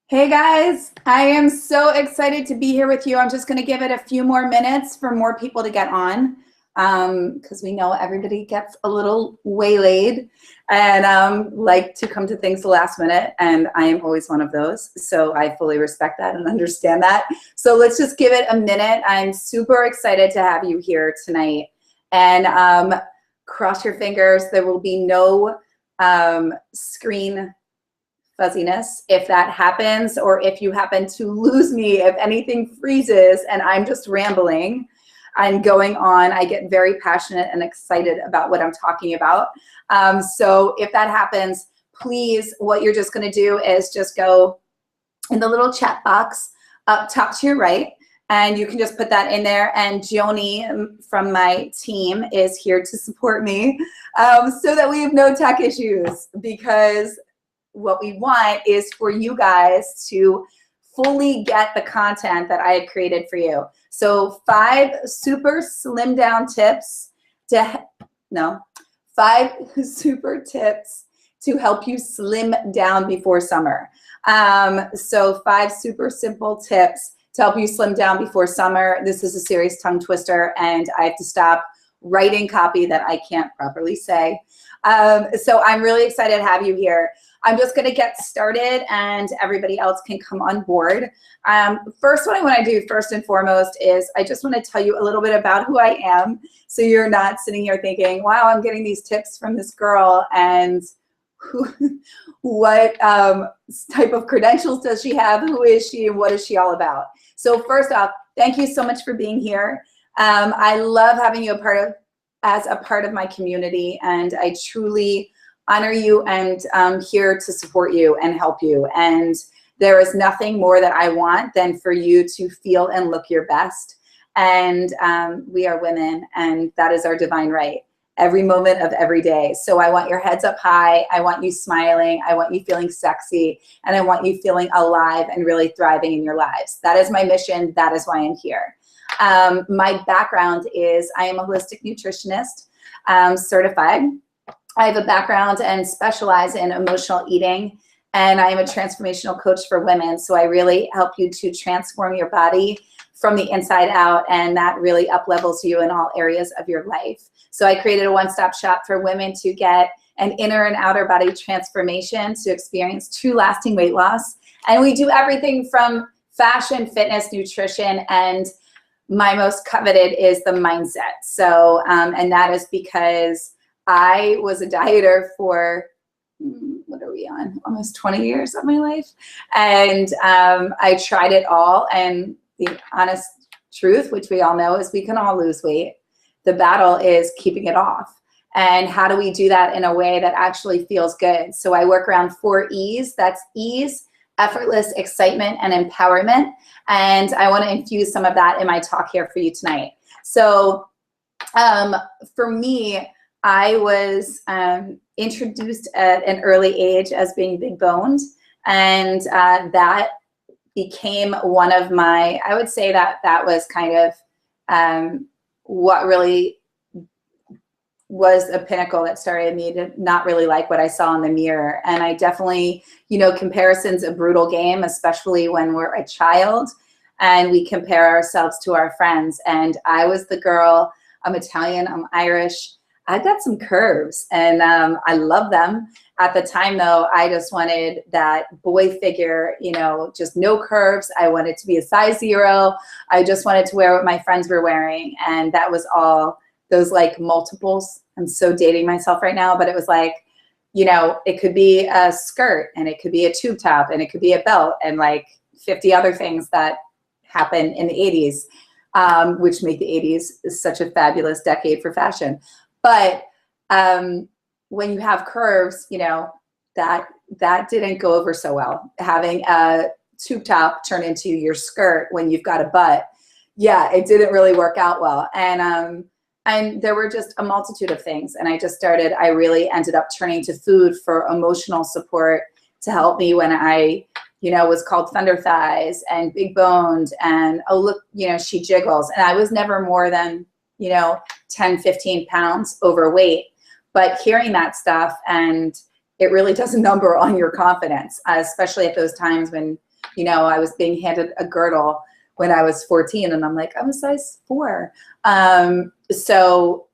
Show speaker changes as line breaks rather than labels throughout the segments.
Hey guys, I am so excited to be here with you. I'm just going to give it a few more minutes for more people to get on because we know everybody gets a little waylaid and like to come to things the last minute, and I am always one of those. So I fully respect that and understand that. So let's just give it a minute. I'm super excited to have you here tonight, and cross your fingers. There will be no screen fuzziness if that happens, or if you happen to lose me, if anything freezes and I'm just rambling and going on. I get very passionate and excited about what I'm talking about. So if that happens, please, what you're just going to do is just go in the little chat box up top to your right, and you can just put that in there. And Joni from my team is here to support me so that we have no tech issues, because what we want is for you guys to fully get the content that I had created for you. So 5 super slim down tips to, no, 5 super tips to help you slim down before summer. So 5 super simple tips to help you slim down before summer. This is a serious tongue twister, and I have to stop writing copy that I can't properly say. So I'm really excited to have you here. I'm just going to get started and everybody else can come on board. First, what I want to do first and foremost is I just want to tell you a little bit about who I am, so you're not sitting here thinking, wow, I'm getting these tips from this girl, and what type of credentials does she have? Who is she, and what is she all about? So first off, thank you so much for being here. I love having you as a part of my community, and I truly honor you, and I'm here to support you and help you. And there is nothing more that I want than for you to feel and look your best. And we are women, and that is our divine right, every moment of every day. So I want your heads up high. I want you smiling. I want you feeling sexy, and I want you feeling alive and really thriving in your lives. That is my mission. That is why I'm here. My background is I am a holistic nutritionist, certified. I have a background and specialize in emotional eating, and I am a transformational coach for women. So I really help you to transform your body from the inside out, and that really up-levels you in all areas of your life. So I created a one-stop shop for women to get an inner and outer body transformation, to experience true lasting weight loss. And we do everything from fashion, fitness, nutrition, and my most coveted is the mindset. So, and that is because I was a dieter for, what are we on, almost 20 years of my life. And I tried it all. And the honest truth, which we all know, is we can all lose weight. The battle is keeping it off. And how do we do that in a way that actually feels good? So I work around 4 E's. That's ease, effortless, excitement, and empowerment. And I want to infuse some of that in my talk here for you tonight. So for me, I was introduced at an early age as being big boned, and that became one of my, I would say that was kind of what really was a pinnacle that started me to not really like what I saw in the mirror. And I definitely, you know, comparison's a brutal game, especially when we're a child and we compare ourselves to our friends. And I was the girl, I'm Italian, I'm Irish, I've got some curves, and I love them. At the time though, I just wanted that boy figure, you know, just no curves. I wanted to be a size 0. I just wanted to wear what my friends were wearing. And that was all those like multiples. I'm so dating myself right now, but it was like, you know, it could be a skirt, and it could be a tube top, and it could be a belt, and like 50 other things that happen in the 80s, which make the 80s such a fabulous decade for fashion. But when you have curves, you know, that didn't go over so well. Having a tube top turn into your skirt when you've got a butt, yeah, it didn't really work out well. And there were just a multitude of things. And I really ended up turning to food for emotional support to help me when I, you know, was called thunder thighs and big boned and, oh, look, you know, she jiggles. And I was never more than, you know, 10, 15 pounds overweight. But hearing that stuff, and it really does a number on your confidence, especially at those times when You know, I was being handed a girdle when I was 14 and I'm like, I'm a size 4. So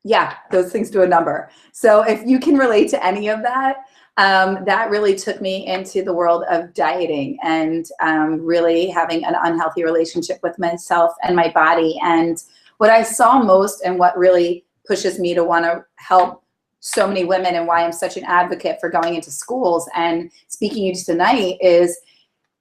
yeah, those things do a number. So if you can relate to any of that, that really took me into the world of dieting and really having an unhealthy relationship with myself and my body. And what I saw most and what really pushes me to want to help so many women and why I'm such an advocate for going into schools and speaking to you tonight is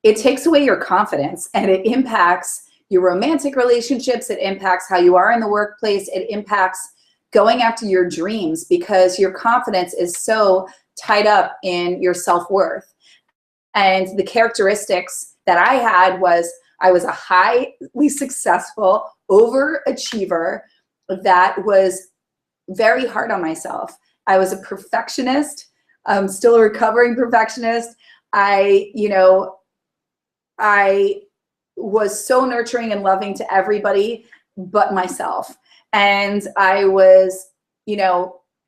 it takes away your confidence and it impacts your romantic relationships. It impacts how you are in the workplace. It impacts going after your dreams because your confidence is so tied up in your self-worth. And the characteristics that I had was I was a highly successful overachiever that was very hard on myself. I was a perfectionist. I'm still a recovering perfectionist. I was so nurturing and loving to everybody but myself. And I was,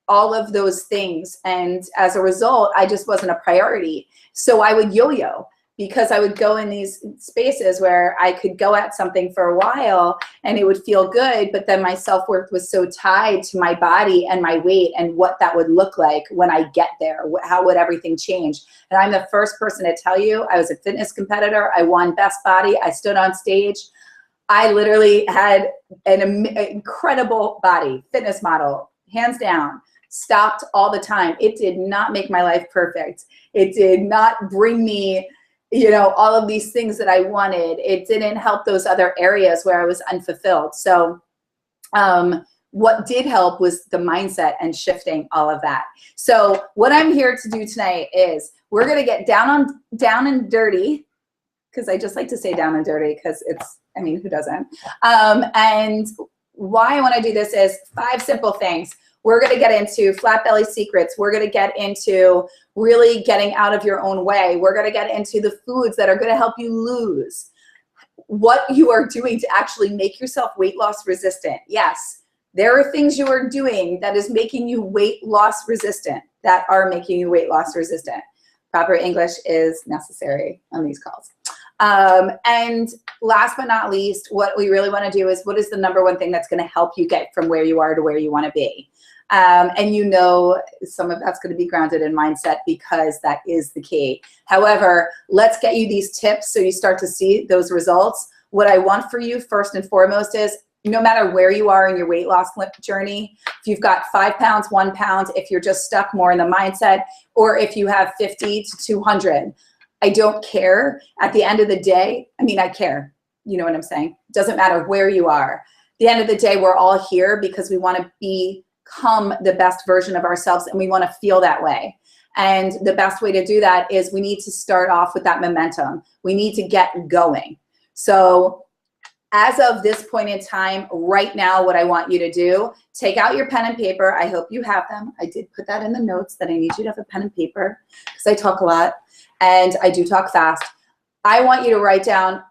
all of those things. And as a result, I just wasn't a priority. So I would yo-yo because I would go in these spaces where I could go at something for a while and it would feel good, but then my self-worth was so tied to my body and my weight and what that would look like when I get there. How would everything change? And I'm the first person to tell you, I was a fitness competitor. I won Best Body. I stood on stage. I literally had an incredible body, fitness model, hands down, stopped all the time. It did not make my life perfect. It did not bring me, all of these things that I wanted. It didn't help those other areas where I was unfulfilled. So what did help was the mindset and shifting all of that. So what I'm here to do tonight is we're going to get down and dirty, because I just like to say down and dirty because it's, who doesn't? And why I want to do this is 5 simple things. We're going to get into flat belly secrets. We're going to get into really getting out of your own way. We're going to get into the foods that are going to help you lose. What you are doing to actually make yourself weight loss resistant. Yes, there are things you are doing that is making you weight loss resistant, that are making you weight loss resistant. Proper English is necessary on these calls. And last but not least, what we really want to do is what is the number one thing that's going to help you get from where you are to where you want to be? And some of that's going to be grounded in mindset because that is the key. However, let's get you these tips so you start to see those results. What I want for you first and foremost is no matter where you are in your weight loss journey, if you've got 5 pounds, 1 pound, if you're just stuck more in the mindset, or if you have 50 to 200, I don't care. At the end of the day, I care. You know what I'm saying? It doesn't matter where you are. At the end of the day, we're all here because we want to become the best version of ourselves and we want to feel that way. And the best way to do that is we need to start off with that momentum. We need to get going. So as of this point in time, right now, what I want you to do, take out your pen and paper. I hope you have them. I did put that in the notes that I need you to have a pen and paper because I talk a lot. And I do talk fast. I want you to write down,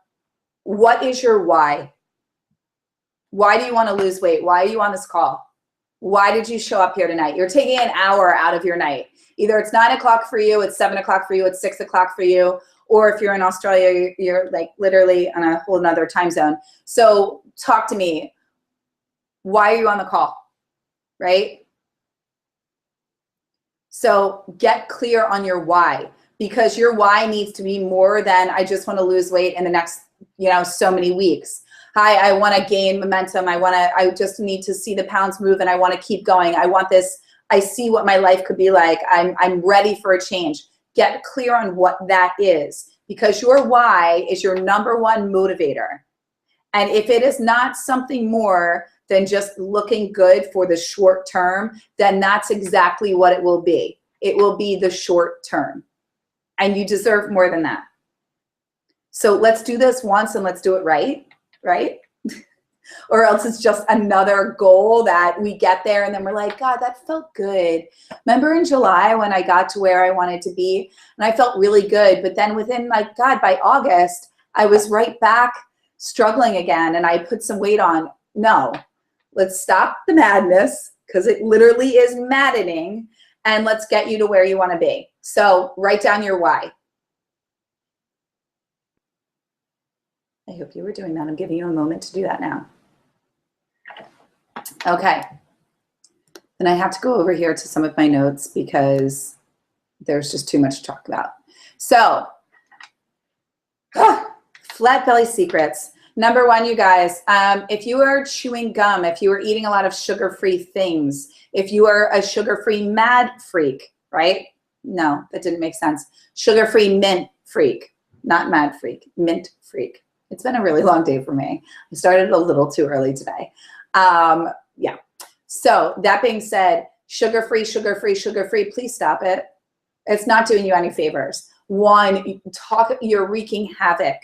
what is your why? Why do you want to lose weight? Why are you on this call? Why did you show up here tonight? You're taking an hour out of your night. Either it's 9 o'clock for you, it's 7 o'clock for you, it's 6 o'clock for you, or if you're in Australia, you're like literally on a whole nother time zone. So talk to me. Why are you on the call, right? So get clear on your why. Because your why needs to be more than I just want to lose weight in the next, so many weeks. Hi, I want to gain momentum. I just need to see the pounds move and I want to keep going. I want this. I see what my life could be like. I'm ready for a change. Get clear on what that is because your why is your number one motivator. And if it is not something more than just looking good for the short term, then that's exactly what it will be. It will be the short term. And you deserve more than that. So let's do this once and let's do it right? Or else it's just another goal that we get there and then we're like, God, that felt good. Remember in July when I got to where I wanted to be and I felt really good, but then within by August, I was right back struggling again and I put some weight on. No, let's stop the madness because it literally is maddening and let's get you to where you want to be. So write down your why. I hope you were doing that. I'm giving you a moment to do that now. Okay. And I have to go over here to some of my notes because there's just too much to talk about. So, flat belly secrets. Number one, you guys, if you are chewing gum, if you are eating a lot of sugar-free things, if you are a sugar-free mad freak, right? No, that didn't make sense. Sugar-free mint freak, not mad freak, mint freak. It's been a really long day for me. I started a little too early today. Yeah. So that being said, sugar-free, sugar-free, sugar-free, please stop it. It's not doing you any favors. One, you're wreaking havoc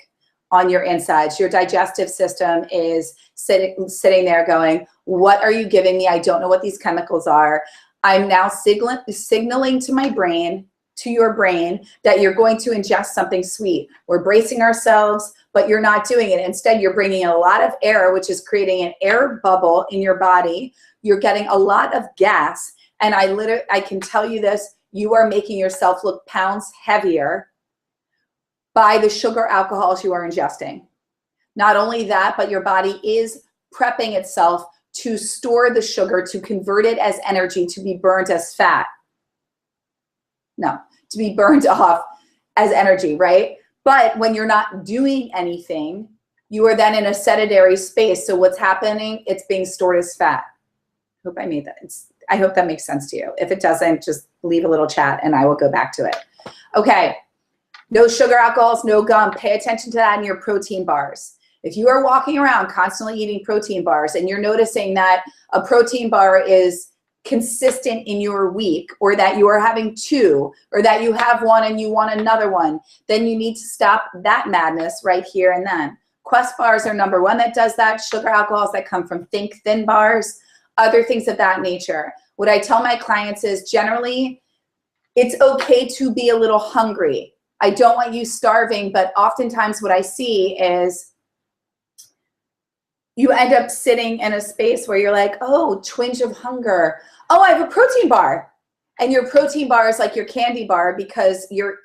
on your insides. Your digestive system is sitting there going, what are you giving me? I don't know what these chemicals are. I'm now signaling to my brain, to your brain, that you're going to ingest something sweet. We're bracing ourselves, but you're not doing it. Instead, you're bringing in a lot of air, which is creating an air bubble in your body. You're getting a lot of gas. And I can tell you this, you are making yourself look pounds heavier by the sugar alcohols you are ingesting. Not only that, but your body is prepping itself to store the sugar, to convert it as energy, to be burned as fat. No, to be burned off as energy, right? But when you're not doing anything, you are then in a sedentary space. So what's happening? It's being stored as fat. I hope I made that. I hope that makes sense to you. If it doesn't, just leave a little chat and I will go back to it. Okay. No sugar alcohols, no gum. Pay attention to that in your protein bars. If you are walking around constantly eating protein bars and you're noticing that a protein bar is consistent in your week, or that you are having two, or that you have one and you want another one, then you need to stop that madness right here and then. Quest bars are number one that does that. Sugar alcohols that come from Think Thin bars, other things of that nature. What I tell my clients is generally it's okay to be a little hungry. I don't want you starving, but oftentimes what I see is you end up sitting in a space where you're like, oh, twinge of hunger. Oh, I have a protein bar. And your protein bar is like your candy bar because you're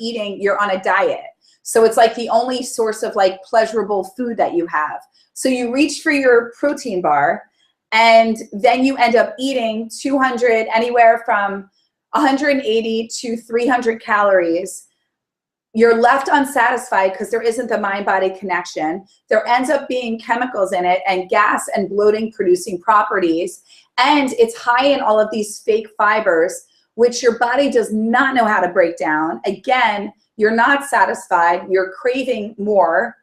on a diet. So it's like the only source of like pleasurable food that you have. So you reach for your protein bar and then you end up eating 200, anywhere from 180 to 300 calories. You're left unsatisfied because there isn't the mind-body connection. There ends up being chemicals in it and gas and bloating producing properties. And it's high in all of these fake fibers, which your body does not know how to break down. Again, you're not satisfied. You're craving more.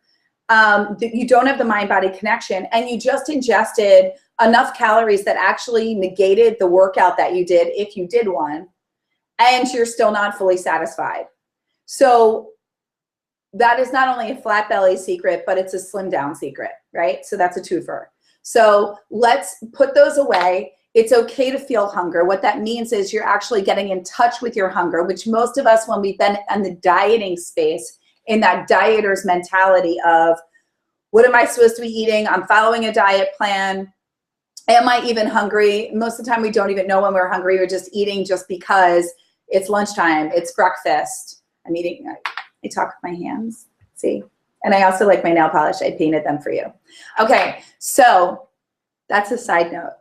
You don't have the mind-body connection. And you just ingested enough calories that actually negated the workout that you did, if you did one. And you're still not fully satisfied. So that is not only a flat belly secret, but it's a slim down secret, right? So that's a twofer. So let's put those away. It's okay to feel hunger. What that means is you're actually getting in touch with your hunger, which most of us, when we've been in the dieting space, in that dieter's mentality of, what am I supposed to be eating? I'm following a diet plan. Am I even hungry? Most of the time we don't even know when we're hungry. We're just eating just because it's lunchtime, it's breakfast. I'm eating, I talk with my hands, see? And I also like my nail polish. I painted them for you. Okay, so that's a side note.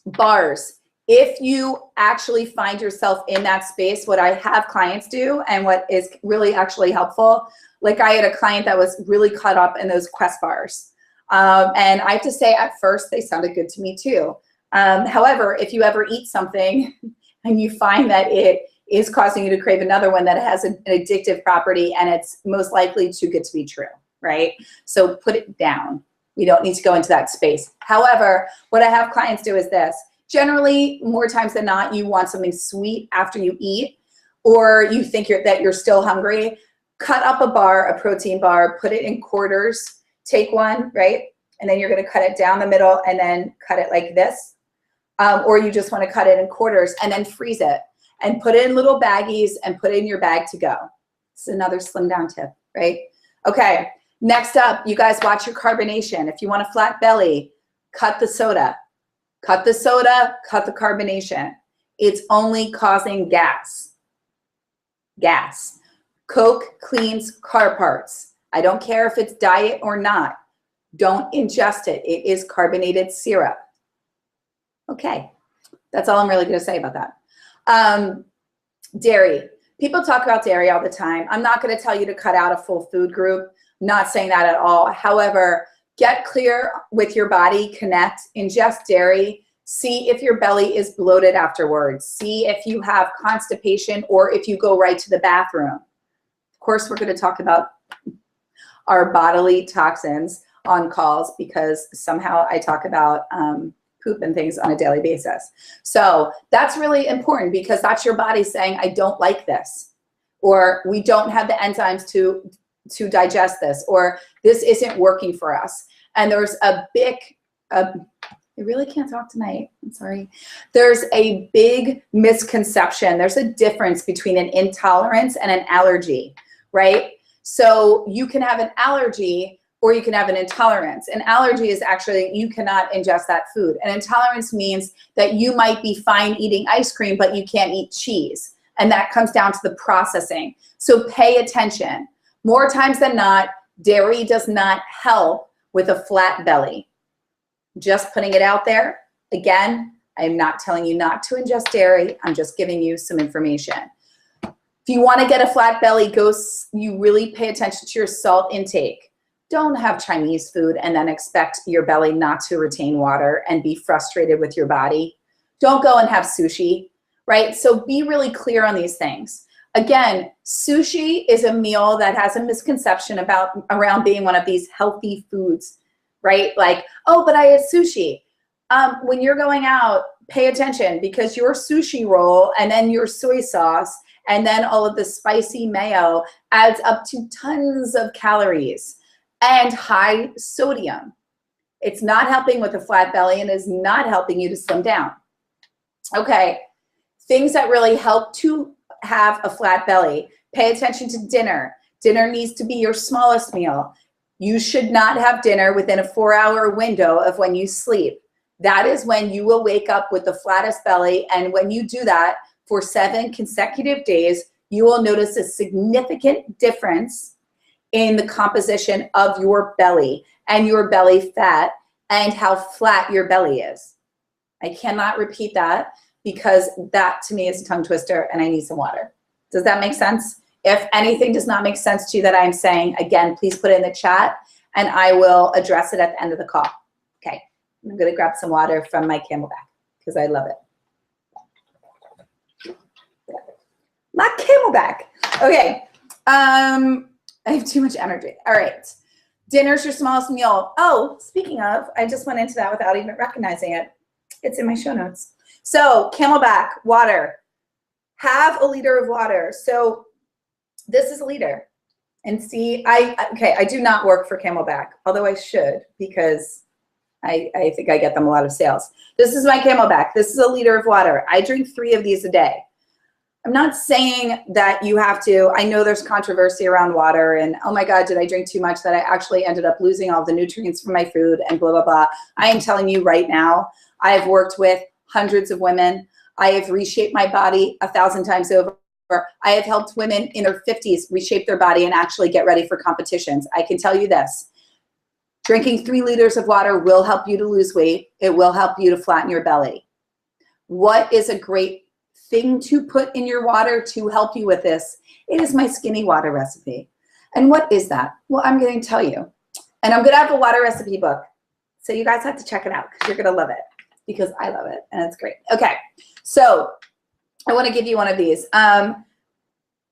Bars. If you actually find yourself in that space, what I have clients do and what is really actually helpful, like I had a client that was really caught up in those Quest bars. And I have to say, at first, they sounded good to me too. However, if you ever eat something and you find that it is causing you to crave another one that has an addictive property, and it's most likely too good to be true, right? So put it down. We don't need to go into that space. However, what I have clients do is this. Generally, more times than not, you want something sweet after you eat, or you think that you're still hungry. Cut up a bar, a protein bar, put it in quarters, take one, right? And then you're gonna cut it down the middle and then cut it like this. Or you just wanna cut it in quarters and then freeze it and put it in little baggies and put it in your bag to go. It's another slim down tip, right? Okay, next up, you guys watch your carbonation. If you want a flat belly, cut the soda. Cut the soda, cut the carbonation. It's only causing gas. Gas. Coke cleans car parts. I don't care if it's diet or not. Don't ingest it. It is carbonated syrup. Okay, that's all I'm really going to say about that. Dairy. People talk about dairy all the time. I'm not going to tell you to cut out a full food group. I'm not saying that at all. However, get clear with your body, connect, ingest dairy. See if your belly is bloated afterwards. See if you have constipation or if you go right to the bathroom. Of course, we're going to talk about our bodily toxins on calls because somehow I talk about poop and things on a daily basis. So that's really important because that's your body saying, I don't like this, or we don't have the enzymes to digest this, or this isn't working for us. And there's a big, I really can't talk tonight, I'm sorry. There's a big misconception. There's a difference between an intolerance and an allergy, right? So you can have an allergy or you can have an intolerance. An allergy is actually you cannot ingest that food. An intolerance means that you might be fine eating ice cream, but you can't eat cheese. And that comes down to the processing. So pay attention. More times than not, dairy does not help with a flat belly. Just putting it out there. Again, I'm not telling you not to ingest dairy. I'm just giving you some information. If you want to get a flat belly, you really pay attention to your salt intake. Don't have Chinese food and then expect your belly not to retain water and be frustrated with your body. Don't go and have sushi, right? So be really clear on these things. Again, sushi is a meal that has a misconception around being one of these healthy foods, right? Like, oh, but I had sushi. When you're going out, pay attention because your sushi roll and then your soy sauce and then all of the spicy mayo adds up to tons of calories and high sodium. It's not helping with a flat belly and is not helping you to slim down. Okay, things that really help to have a flat belly. Pay attention to dinner. Dinner needs to be your smallest meal. You should not have dinner within a 4-hour window of when you sleep. That is when you will wake up with the flattest belly, and when you do that for 7 consecutive days, you will notice a significant difference in the composition of your belly and your belly fat and how flat your belly is. I cannot repeat that because that to me is a tongue twister and I need some water. Does that make sense? If anything does not make sense to you that I'm saying, again, please put it in the chat and I will address it at the end of the call. Okay, I'm gonna grab some water from my Camelback because I love it. My Camelback. Okay, I have too much energy. All right, dinner's your smallest meal. Oh, speaking of, I just went into that without even recognizing it. It's in my show notes. So Camelback, water. Have a liter of water. So this is a liter. And see, I do not work for Camelback, although I should because I think I get them a lot of sales. This is my Camelback. This is a liter of water. I drink 3 of these a day. I'm not saying that you have to. I know there's controversy around water and, oh my God, did I drink too much that I actually ended up losing all the nutrients from my food and blah, blah, blah. I am telling you right now, I have worked with hundreds of women. I have reshaped my body 1,000 times over. I have helped women in their 50s reshape their body and actually get ready for competitions. I can tell you this, drinking 3 liters of water will help you to lose weight. It will help you to flatten your belly. What is a great thing to put in your water to help you with this? It is my skinny water recipe. And what is that? Well, I'm going to tell you. And I'm going to have a water recipe book. So you guys have to check it out because you're going to love it because I love it and it's great. Okay, so I want to give you one of these.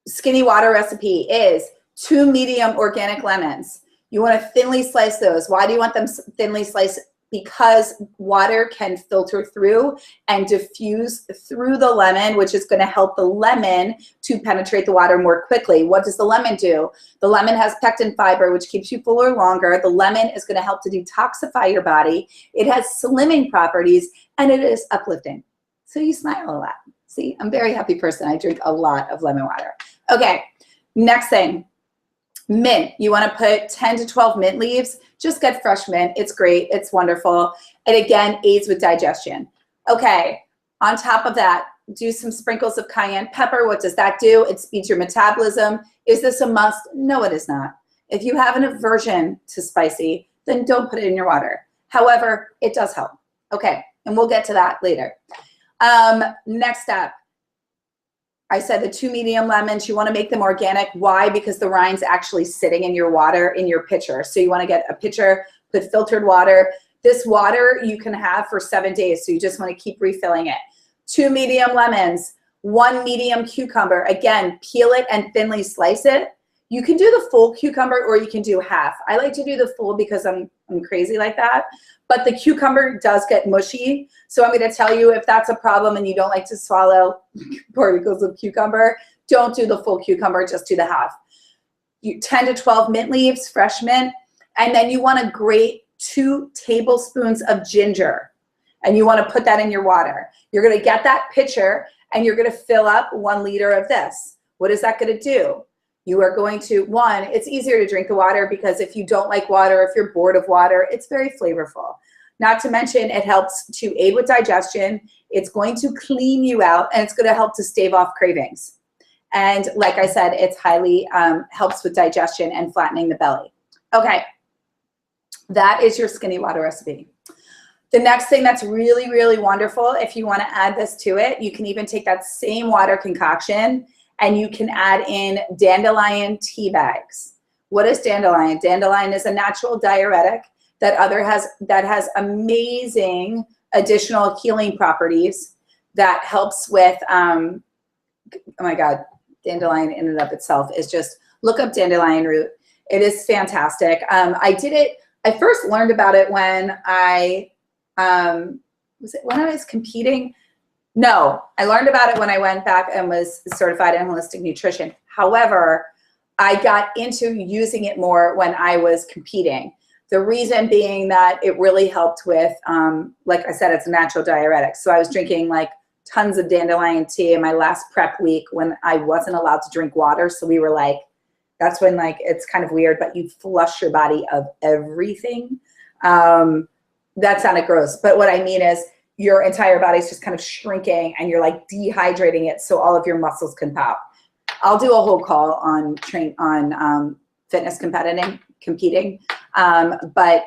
Skinny water recipe is 2 medium organic lemons. You want to thinly slice those. Why do you want them thinly sliced? Because water can filter through and diffuse through the lemon, which is going to help the lemon to penetrate the water more quickly. What does the lemon do? The lemon has pectin fiber, which keeps you fuller longer. The lemon is going to help to detoxify your body. It has slimming properties, and it is uplifting. So you smile a lot. See, I'm a very happy person. I drink a lot of lemon water. Okay, next thing. Mint. You want to put 10 to 12 mint leaves. Just get fresh mint. It's great. It's wonderful. And again, aids with digestion. Okay, on top of that, do some sprinkles of cayenne pepper. What does that do? It speeds your metabolism. Is this a must? No, it is not. If you have an aversion to spicy, then don't put it in your water. However, it does help. Okay, and we'll get to that later. Next up, I said the 2 medium lemons, you want to make them organic. Why? Because the rind's actually sitting in your water, in your pitcher. So you want to get a pitcher, put filtered water. This water you can have for 7 days, so you just want to keep refilling it. 2 medium lemons, 1 medium cucumber. Again, peel it and thinly slice it. You can do the full cucumber or you can do half. I like to do the full because I'm crazy like that. But the cucumber does get mushy. So I'm going to tell you, if that's a problem and you don't like to swallow particles of cucumber, don't do the full cucumber, just do the half. 10 to 12 mint leaves, fresh mint. And then you want to grate 2 tablespoons of ginger. And you want to put that in your water. You're going to get that pitcher and you're going to fill up 1 liter of this. What is that going to do? You are going to, one, it's easier to drink the water because if you don't like water, if you're bored of water, it's very flavorful. Not to mention it helps to aid with digestion. It's going to clean you out and it's going to help to stave off cravings. And like I said, it's highly helps with digestion and flattening the belly. Okay, that is your skinny water recipe. The next thing that's really, really wonderful, if you want to add this to it, you can even take that same water concoction and you can add in dandelion tea bags. What is dandelion? Dandelion is a natural diuretic that has amazing additional healing properties that helps with, oh my God, dandelion in and of itself is just, look up dandelion root. It is fantastic. I first learned about it when was it when I was competing? No, I learned about it when I went back and was certified in holistic nutrition. However, I got into using it more when I was competing. The reason being that it really helped with, like I said, it's a natural diuretic. So I was drinking like tons of dandelion tea in my last prep week when I wasn't allowed to drink water. So we were like, that's when like, it's kind of weird, but you flush your body of everything. That sounded gross, but what I mean is your entire body's just kind of shrinking and you're like dehydrating it so all of your muscles can pop. I'll do a whole call on fitness competing. But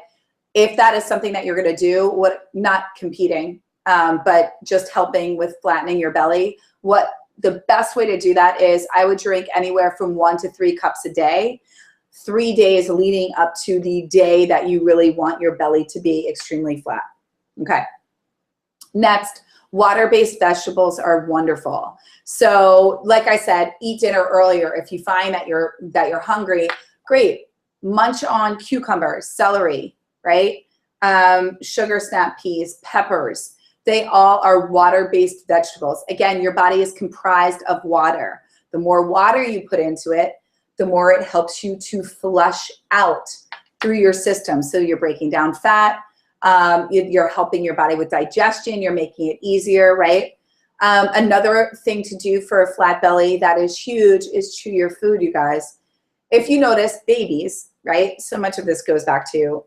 if that is something that you're going to do, not competing, but just helping with flattening your belly, the best way to do that is I would drink anywhere from 1 to 3 cups a day, 3 days leading up to the day that you really want your belly to be extremely flat. Okay. Next, water-based vegetables are wonderful. So like I said, eat dinner earlier. If you find that you're hungry, great. Munch on cucumbers, celery, right? Sugar snap peas, peppers. They all are water-based vegetables. Again, your body is comprised of water. The more water you put into it, the more it helps you to flush out through your system. So you're breaking down fat, you're helping your body with digestion, you're making it easier, right? Another thing to do for a flat belly that is huge is chew your food, you guys. If you notice, babies, right? So much of this goes back to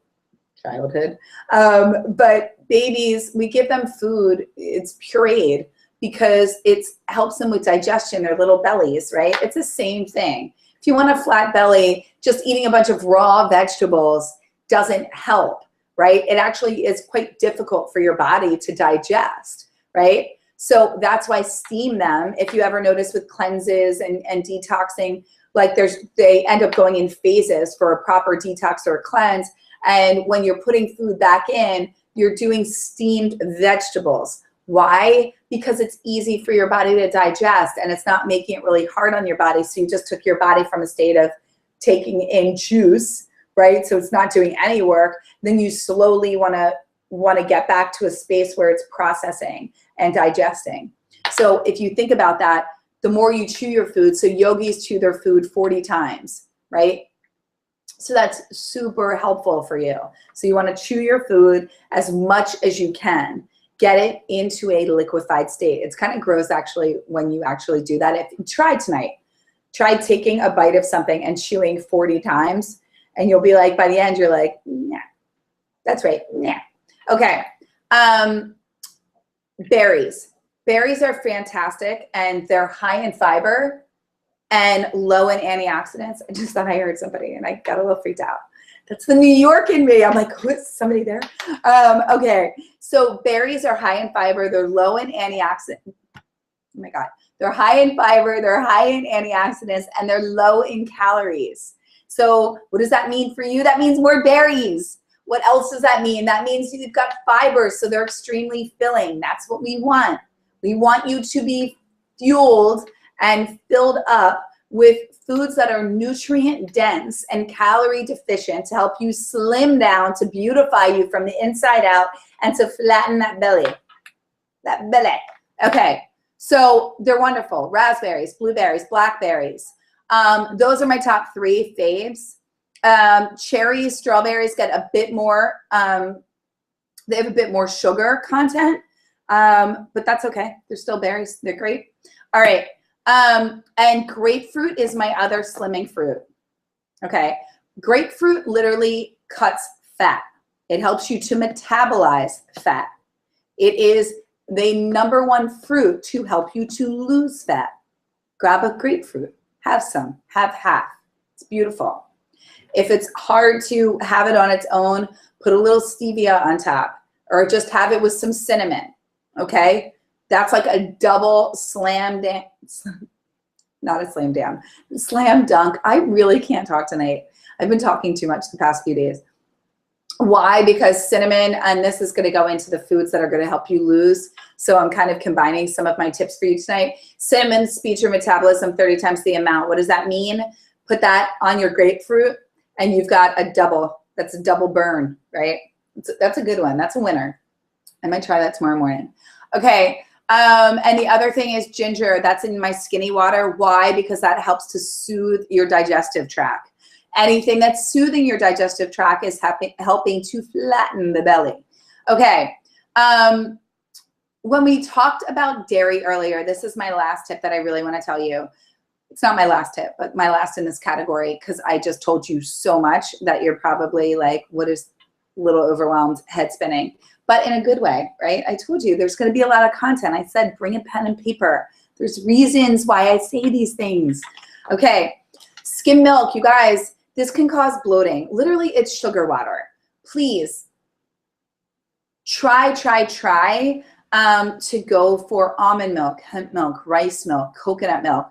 childhood. But babies, we give them food, it's pureed because it helps them with digestion, their little bellies, right? It's the same thing. If you want a flat belly, just eating a bunch of raw vegetables doesn't help, right? It actually is quite difficult for your body to digest, right? So that's why steam them. If you ever notice with cleanses and detoxing, like they end up going in phases for a proper detox or a cleanse. And when you're putting food back in, you're doing steamed vegetables. Why? Because it's easy for your body to digest and it's not making it really hard on your body. So you just took your body from a state of taking in juice, right? So it's not doing any work. Then you slowly want to get back to a space where it's processing and digesting. So if you think about that, the more you chew your food, so yogis chew their food 40 times, right? So that's super helpful for you. So you want to chew your food as much as you can. Get it into a liquefied state. It's kind of gross actually when you actually do that. Try tonight. Try taking a bite of something and chewing 40 times and you'll be like, by the end, you're like, nah, that's right, nah. Okay, berries. Berries are fantastic and they're high in fiber and low in antioxidants. I just thought I heard somebody and I got a little freaked out. That's the New York in me. I'm like, who is somebody there? Okay, so berries are high in fiber. They're low in antioxidants. Oh my God. They're high in fiber, they're high in antioxidants, and they're low in calories. So what does that mean for you? That means more berries. What else does that mean? That means you've got fiber, so they're extremely filling. That's what we want. We want you to be fueled and filled up with foods that are nutrient dense and calorie deficient to help you slim down, to beautify you from the inside out, and to flatten that belly. That belly. Okay, so they're wonderful. Raspberries, blueberries, blackberries. Those are my top 3 faves. Cherries, strawberries get a bit more, they have a bit more sugar content, but that's okay. They're still berries. They're great. All right. And grapefruit is my other slimming fruit. Okay. Grapefruit literally cuts fat. It helps you to metabolize fat. It is the #1 fruit to help you to lose fat. Grab a grapefruit, have some, have half. It's beautiful. If it's hard to have it on its own, put a little stevia on top, or just have it with some cinnamon, okay? That's like a double slam dunk, not a slam down, slam dunk. I really can't talk tonight. I've been talking too much the past few days. Why? Because cinnamon, and this is gonna go into the foods that are gonna help you lose. So I'm kind of combining some of my tips for you tonight. Cinnamon speeds your metabolism 30 times the amount. What does that mean? Put that on your grapefruit and you've got a double, that's a double burn, right? That's a good one, that's a winner. I might try that tomorrow morning. Okay, and the other thing is ginger. That's in my skinny water. Why? Because that helps to soothe your digestive tract. Anything that's soothing your digestive tract is helping to flatten the belly. Okay, when we talked about dairy earlier, this is my last tip that I really want to tell you. It's not my last tip, but my last in this category, because I just told you so much that you're probably like, what is a little overwhelmed, head spinning, but in a good way, right? I told you there's going to be a lot of content. I said, bring a pen and paper. There's reasons why I say these things. Okay, skim milk, you guys, this can cause bloating. Literally, it's sugar water. Please try to go for almond milk, hemp milk, rice milk, coconut milk.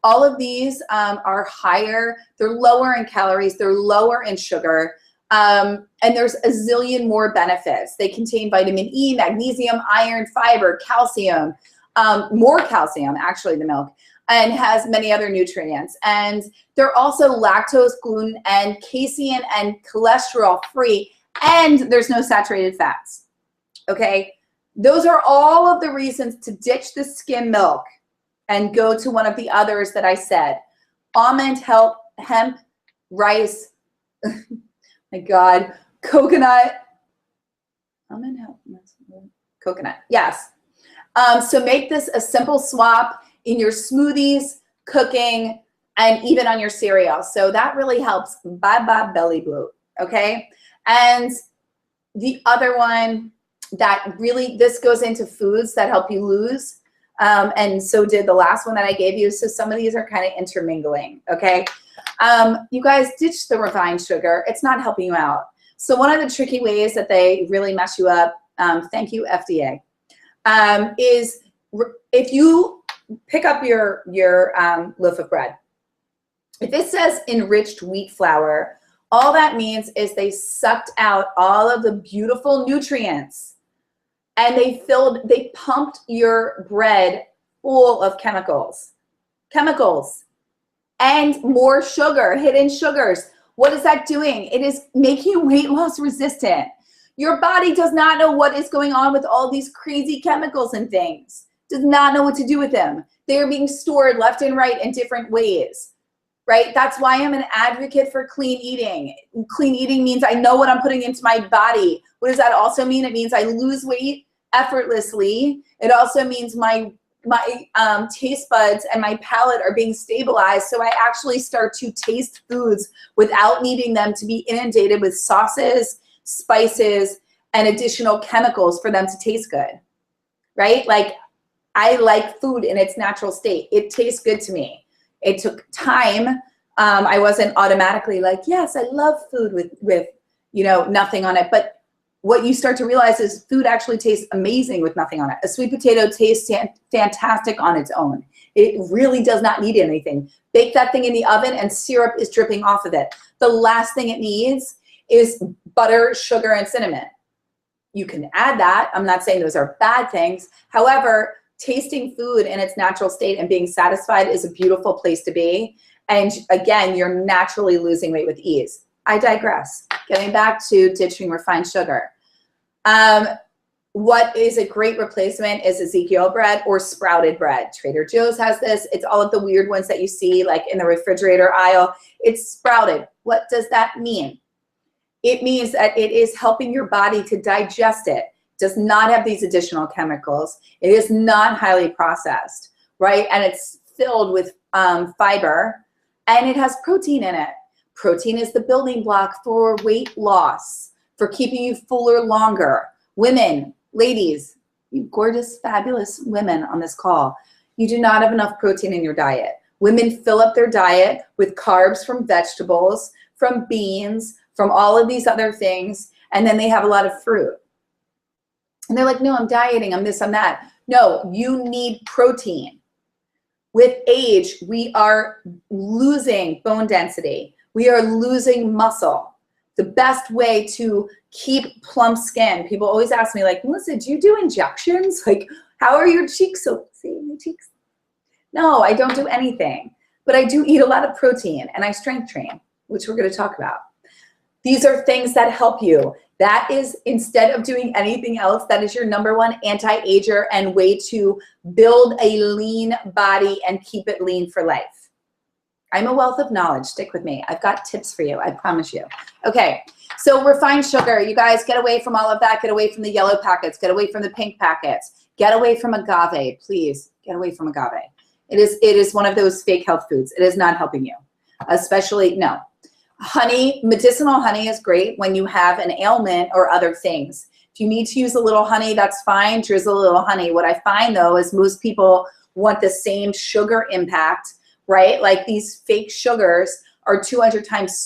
All of these are higher, they're lower in calories, they're lower in sugar, and there's a zillion more benefits. They contain vitamin E, magnesium, iron, fiber, calcium, more calcium, actually, the milk, and has many other nutrients. And they're also lactose, gluten, and casein and cholesterol free, and there's no saturated fats, okay? Those are all of the reasons to ditch the skim milk and go to one of the others that I said. Almond, hemp, rice, my God, coconut, almond, hemp, coconut, yes. So make this a simple swap in your smoothies, cooking, and even on your cereal. So that really helps. Bye-bye belly bloat, okay? And the other one that really, this goes into foods that help you lose, and so did the last one that I gave you. So some of these are kind of intermingling, okay? You guys ditch the refined sugar. It's not helping you out. So one of the tricky ways that they really mess you up, thank you, FDA, is if you pick up your loaf of bread, if it says enriched wheat flour, all that means is they sucked out all of the beautiful nutrients and they pumped your bread full of chemicals and more sugar, hidden sugars. What is that doing? It is making you weight loss resistant. Your body does not know what is going on with all these crazy chemicals and things. Does not know what to do with them. They are being stored left and right in different ways, right? That's why I'm an advocate for clean eating. Clean eating means I know what I'm putting into my body. What does that also mean? It means I lose weight effortlessly. It also means my taste buds and my palate are being stabilized, so I actually start to taste foods without needing them to be inundated with sauces, spices, and additional chemicals for them to taste good, right? Like, I like food in its natural state. It tastes good to me. It took time. I wasn't automatically like, yes, I love food with you know, nothing on it. But what you start to realize is food actually tastes amazing with nothing on it. A sweet potato tastes fantastic on its own. It really does not need anything. Bake that thing in the oven and syrup is dripping off of it. The last thing it needs is butter, sugar, and cinnamon. You can add that. I'm not saying those are bad things. However, tasting food in its natural state and being satisfied is a beautiful place to be. And again, you're naturally losing weight with ease. I digress. Getting back to ditching refined sugar. What is a great replacement is Ezekiel bread or sprouted bread. Trader Joe's has this. It's all of the weird ones that you see like in the refrigerator aisle. It's sprouted. What does that mean? It means that it is helping your body to digest it. Does not have these additional chemicals. It is not highly processed, right? And it's filled with fiber, and it has protein in it. Protein is the building block for weight loss, for keeping you fuller longer. Women, ladies, you gorgeous, fabulous women on this call, you do not have enough protein in your diet. Women fill up their diet with carbs from vegetables, from beans, from all of these other things, and then they have a lot of fruit. And they're like, no, I'm dieting, I'm this, I'm that. No, you need protein. With age, we are losing bone density. We are losing muscle. The best way to keep plump skin, people always ask me like, Melissa, do you do injections? Like, how are your cheeks so, see my cheeks? No, I don't do anything, but I do eat a lot of protein and I strength train, which we're gonna talk about. These are things that help you. That is, instead of doing anything else, that is your #1 anti-ager and way to build a lean body and keep it lean for life. I'm a wealth of knowledge. Stick with me. I've got tips for you. I promise you. Okay, so refined sugar. You guys get away from all of that. Get away from the yellow packets. Get away from the pink packets. Get away from agave. Please get away from agave. It is one of those fake health foods. It is not helping you. Especially, no. Honey, medicinal honey is great when you have an ailment or other things. If you need to use a little honey, that's fine. Drizzle a little honey. What I find though is most people want the same sugar impact, right? Like these fake sugars are 200 times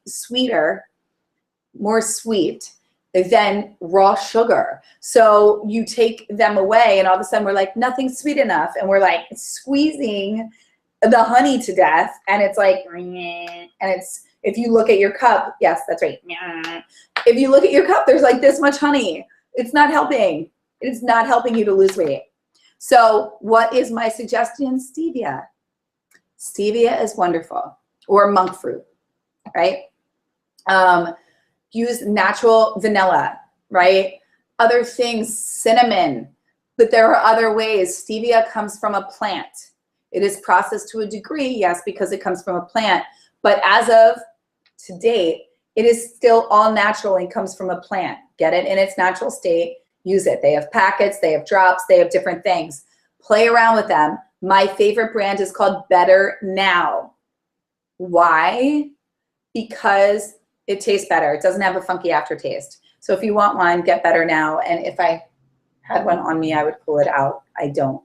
sweeter, more sweet than raw sugar. So you take them away and all of a sudden we're like, nothing's sweet enough. And we're like squeezing the honey to death. And it's like, and it's, if you look at your cup, yes, that's right. If you look at your cup, there's like this much honey. It's not helping. It's not helping you to lose weight. So what is my suggestion? Stevia. Stevia is wonderful. Or monk fruit, right? Use natural vanilla, right? Other things, cinnamon. But there are other ways. Stevia comes from a plant. It is processed to a degree, yes, because it comes from a plant. But as of to date, it is still all natural and comes from a plant. Get it in its natural state, use it. They have packets, they have drops, they have different things. Play around with them. My favorite brand is called Better Now. Why? Because it tastes better. It doesn't have a funky aftertaste. So if you want one, get Better Now. And if I had one on me, I would pull it out. I don't.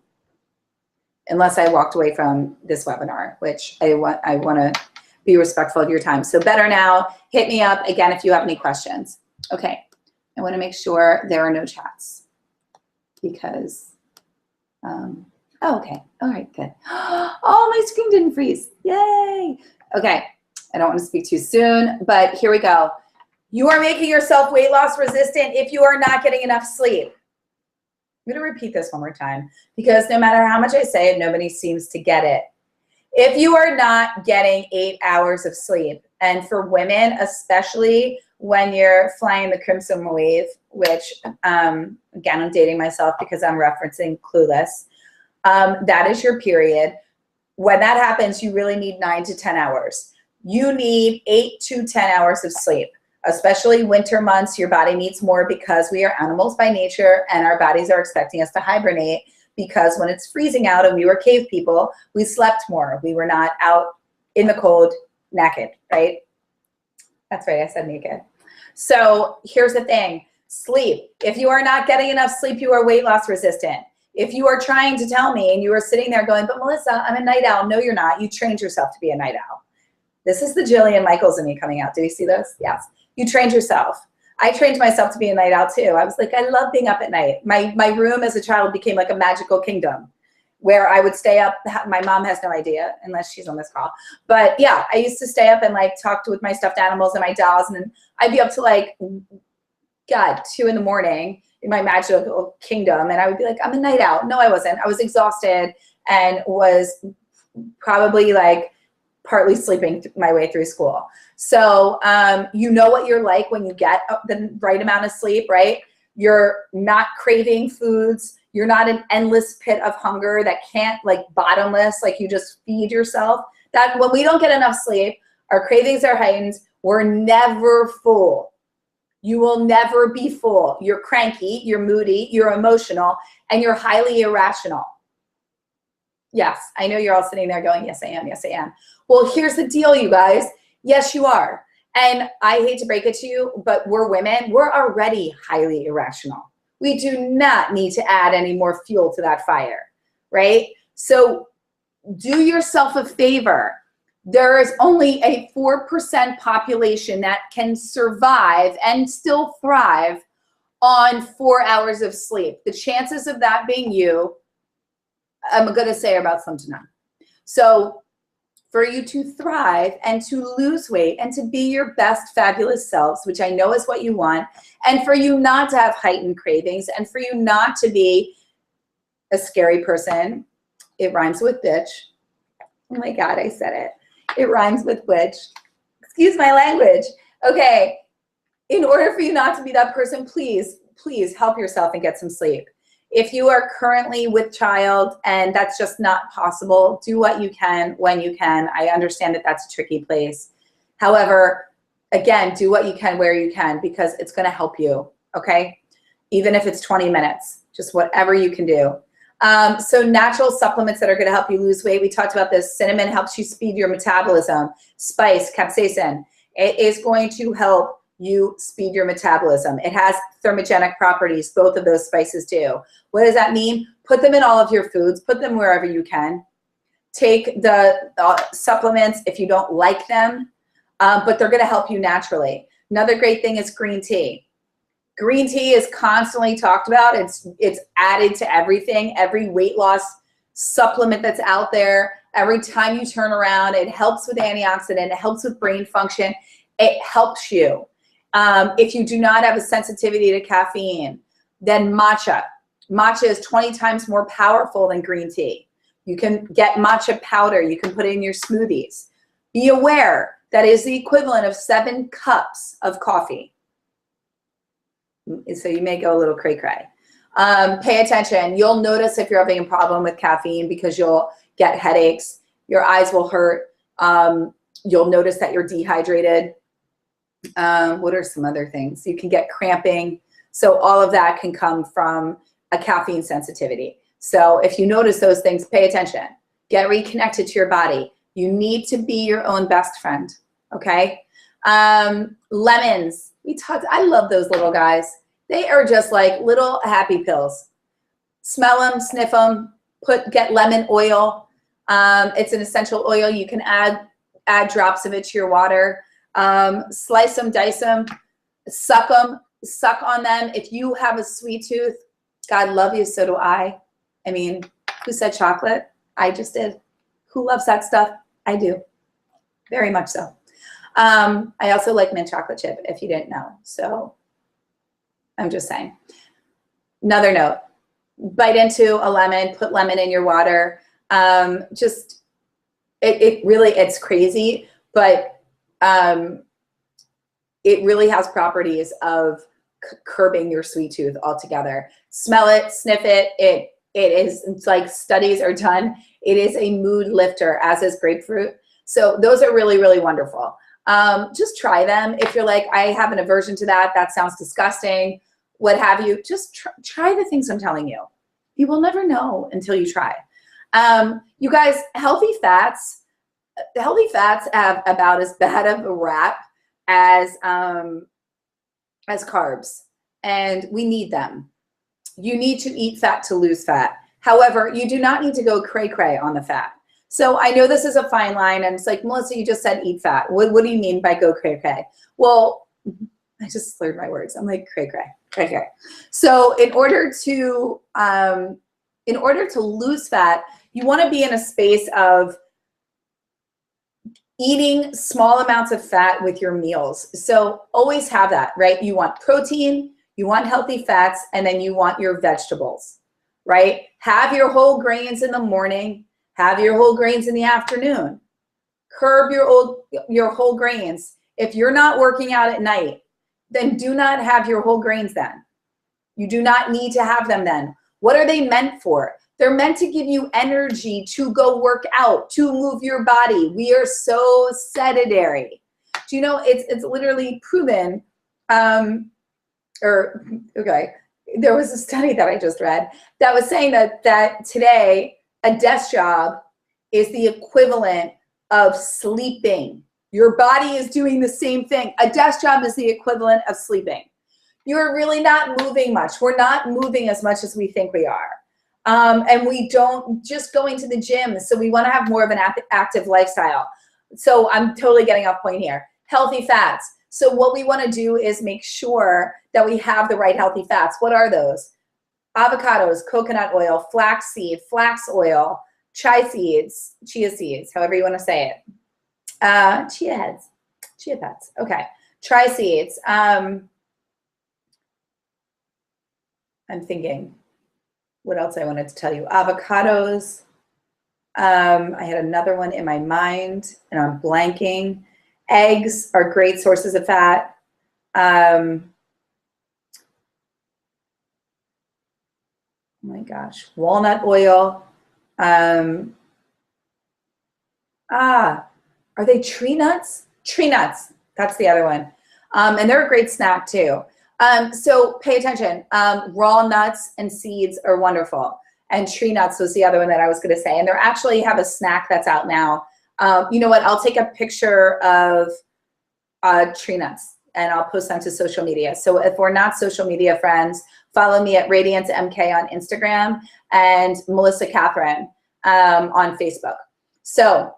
Unless I walked away from this webinar, which I want to be respectful of your time. So Better Now, hit me up again if you have any questions. Okay, I want to make sure there are no chats because, oh, okay, all right, good. Oh, my screen didn't freeze, yay. Okay, I don't want to speak too soon, but here we go. You are making yourself weight loss resistant if you are not getting enough sleep. I'm going to repeat this one more time because no matter how much I say it, nobody seems to get it. If you are not getting 8 hours of sleep, and for women, especially when you're flying the Crimson Wave, which, again, I'm dating myself because I'm referencing Clueless, that is your period. When that happens, you really need 9 to 10 hours. You need 8 to 10 hours of sleep. Especially winter months, your body needs more because we are animals by nature and our bodies are expecting us to hibernate because when it's freezing out and we were cave people, we slept more. We were not out in the cold naked, right? That's right, I said naked. So here's the thing, sleep. If you are not getting enough sleep, you are weight loss resistant. If you are trying to tell me and you are sitting there going, but Melissa, I'm a night owl. No, you're not. You trained yourself to be a night owl. This is the Jillian Michaels in me coming out. Do you see this? Yes. You trained yourself. I trained myself to be a night owl too. I was like, I love being up at night. My room as a child became like a magical kingdom where I would stay up. My mom has no idea unless she's on this call. But yeah, I used to stay up and like talk with my stuffed animals and my dolls. And then I'd be up to like, God, 2 in the morning in my magical kingdom. And I would be like, I'm a night owl. No, I wasn't. I was exhausted and was probably like partly sleeping my way through school. So you know what you're like when you get the right amount of sleep, right? You're not craving foods. You're not an endless pit of hunger that can't, like, bottomless, like you just feed yourself. That when we don't get enough sleep, our cravings are heightened. We're never full. You will never be full. You're cranky, you're moody, you're emotional, and you're highly irrational. Yes, I know you're all sitting there going, yes, I am. Yes, I am. Well, here's the deal, you guys. Yes, you are. And I hate to break it to you, but we're women. We're already highly irrational. We do not need to add any more fuel to that fire, right? So do yourself a favor. There is only a 4% population that can survive and still thrive on 4 hours of sleep. The chances of that being you, I'm going to say, are about slim to none. So for you to thrive and to lose weight and to be your best fabulous selves, which I know is what you want, and for you not to have heightened cravings, and for you not to be a scary person, it rhymes with bitch. Oh my God, I said it. It rhymes with bitch. Excuse my language. Okay, in order for you not to be that person, please help yourself and get some sleep. If you are currently with child and that's just not possible, do what you can when you can. I understand that that's a tricky place. However, again, do what you can where you can, because it's going to help you, okay? Even if it's 20 minutes, just whatever you can do. So natural supplements that are going to help you lose weight. We talked about this. Cinnamon helps you speed your metabolism. Spice, capsaicin, it is going to help you speed your metabolism. It has thermogenic properties. Both of those spices do. What does that mean? Put them in all of your foods. Put them wherever you can. Take the supplements if you don't like them, but they're going to help you naturally. Another great thing is green tea. Green tea is constantly talked about. It's added to everything, every weight loss supplement that's out there. Every time you turn around, it helps with antioxidant. It helps with brain function. It helps you. If you do not have a sensitivity to caffeine, then matcha. Matcha is 20 times more powerful than green tea. You can get matcha powder. You can put it in your smoothies. Be aware that is the equivalent of 7 cups of coffee. So you may go a little cray-cray. Pay attention. You'll notice if you're having a problem with caffeine because you'll get headaches. Your eyes will hurt. You'll notice that you're dehydrated. What are some other things? You can get cramping. So all of that can come from a caffeine sensitivity. So if you notice those things, pay attention. Get reconnected to your body. You need to be your own best friend, okay? Lemons. I love those little guys. They are just like little happy pills. Smell them, sniff them, get lemon oil. It's an essential oil. You can add drops of it to your water. Slice them, dice them, suck on them. If you have a sweet tooth, God love you, so do I. I mean, who said chocolate? I just did. Who loves that stuff? I do. Very much so. I also like mint chocolate chip, if you didn't know. So I'm just saying. Another note, bite into a lemon, put lemon in your water. It's crazy, but it really has properties of curbing your sweet tooth altogether. Smell it, sniff it. It's like studies are done. It is a mood lifter, as is grapefruit. So those are really, really wonderful. Just try them. If you're like, I have an aversion to that, that sounds disgusting, what have you, just try the things I'm telling you. You will never know until you try. You guys, healthy fats have about as bad of a rap as carbs, and we need them. you need to eat fat to lose fat. However, you do not need to go cray-cray on the fat. So I know this is a fine line, and it's like, Melissa, you just said eat fat. What do you mean by go cray-cray? Well, I just slurred my words. I'm like cray-cray, cray-cray. So in order to lose fat, you want to be in a space of eating small amounts of fat with your meals. So always have that, right? You want protein, you want healthy fats, and then you want your vegetables, right? Have your whole grains in the morning, have your whole grains in the afternoon. Curb your whole grains. If you're not working out at night, then do not have your whole grains then. You do not need to have them then. What are they meant for? They're meant to give you energy to go work out, to move your body. We are so sedentary. Do you know, it's literally proven, there was a study that I just read that was saying that today a desk job is the equivalent of sleeping. Your body is doing the same thing. A desk job is the equivalent of sleeping. You're really not moving much. We're not moving as much as we think we are. And we don't just going to the gym. So we want to have more of an active lifestyle. So I'm totally getting off point here. Healthy fats. So what we want to do is make sure that we have the right healthy fats. What are those? Avocados, coconut oil, flaxseed, flax oil, chia seeds, however you want to say it. Chia pets. Okay. Chia seeds. I'm thinking what else I wanted to tell you. Avocados. I had another one in my mind and I'm blanking. Eggs are great sources of fat. Oh my gosh. Walnut oil. Are they tree nuts? Tree nuts. That's the other one. And they're a great snack too. So pay attention. Raw nuts and seeds are wonderful. And tree nuts was the other one that I was going to say. And they actually have a snack that's out now. You know what? I'll take a picture of tree nuts and I'll post them to social media. So if we're not social media friends, follow me at Radiance MK on Instagram and Melissa Kathryn on Facebook. So,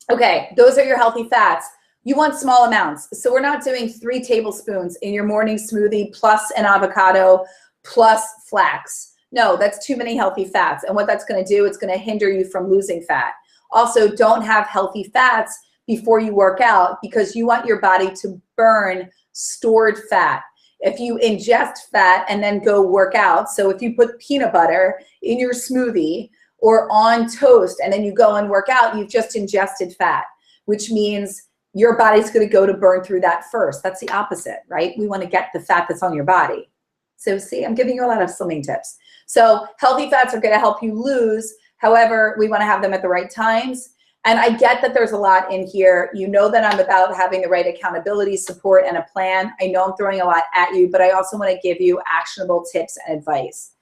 okay, those are your healthy fats. You want small amounts. So we're not doing 3 tablespoons in your morning smoothie plus an avocado plus flax. No, that's too many healthy fats. And what that's going to do, it's going to hinder you from losing fat. Also, don't have healthy fats before you work out because you want your body to burn stored fat. If you ingest fat and then go work out, so if you put peanut butter in your smoothie or on toast and then you go and work out, you've just ingested fat, which means your body's going to go to burn through that first. That's the opposite, right? We want to get the fat that's on your body. So see, I'm giving you a lot of slimming tips. So healthy fats are going to help you lose. However, we want to have them at the right times. And I get that there's a lot in here. You know that I'm about having the right accountability, support, and a plan. I know I'm throwing a lot at you, but I also want to give you actionable tips and advice.